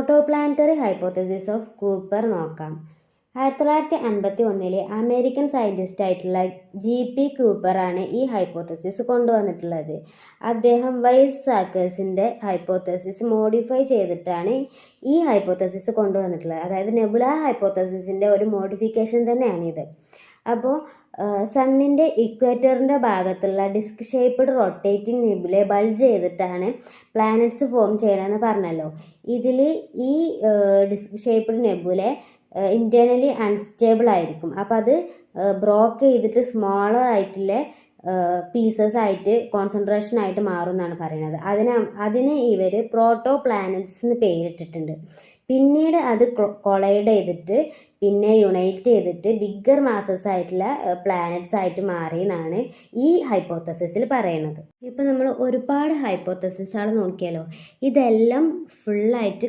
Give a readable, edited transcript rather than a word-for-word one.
Protoplanetary hypothesis of Cooper നോക്കാം. 1951 American scientist ആയിട്ടുള്ള G.P. കൂപ്പറാണ് ഈ ഹൈപ്പോത്തസിസ് കൊണ്ടുവന്നിട്ടുള്ളത്. അദ്ദേഹം വൈസ്-സാക്കേഴ്സിൻ്റെ ഹൈപ്പോത്തസിസ് മോഡിഫൈ ചെയ്തിട്ടാണ് ഈ ഹൈപ്പോത്തസിസ് കൊണ്ടുവന്നിട്ടുള്ളത്. അതായത് നെബുലാർ ഹൈപ്പോത്തസിസിൻ്റെ ഒരു മോഡിഫിക്കേഷൻ തന്നെയാണിത്. അപ്പോൾ സണ്ണിൻ്റെ ഇക്വേറ്ററിൻ്റെ ഭാഗത്തുള്ള ഡിസ്ക് ഷേപ്പ്ഡ് റൊട്ടേറ്റിംഗ് നെബുലെ ബൾജ് ചെയ്തിട്ടാണ് പ്ലാനറ്റ്സ് ഫോം ചെയ്യണമെന്ന് പറഞ്ഞല്ലോ. ഇതിൽ ഈ ഡിസ്ക് ഷേപ്പ്ഡ് നെബുലെ ഇൻറ്റേർണലി അൺസ്റ്റേബിൾ ആയിരിക്കും. അപ്പോൾ അത് ബ്രോക്ക് ചെയ്തിട്ട് സ്മോളർ ആയിട്ടുള്ള പീസസ് ആയിട്ട് കോൺസെൻട്രേഷൻ ആയിട്ട് മാറും എന്നാണ് പറയുന്നത്. അതിന് ഇവർ പ്രോട്ടോ പ്ലാനറ്റ്സ് എന്ന് പേരിട്ടിട്ടുണ്ട്. പിന്നീട് അത് കൊളൈഡ് ചെയ്തിട്ട് പിന്നെ യുണൈറ്റ് ചെയ്തിട്ട് ബിഗ്ഗർ മാസസ് ആയിട്ടുള്ള പ്ലാനറ്റ്സ് ആയിട്ട് മാറി എന്നാണ് ഈ ഹൈപ്പോത്തസിസിൽ പറയുന്നത്. ഇപ്പം നമ്മൾ ഒരുപാട് ഹൈപ്പോത്തസിസുകൾ നോക്കിയാലോ, ഇതെല്ലാം ഫുള്ളായിട്ട്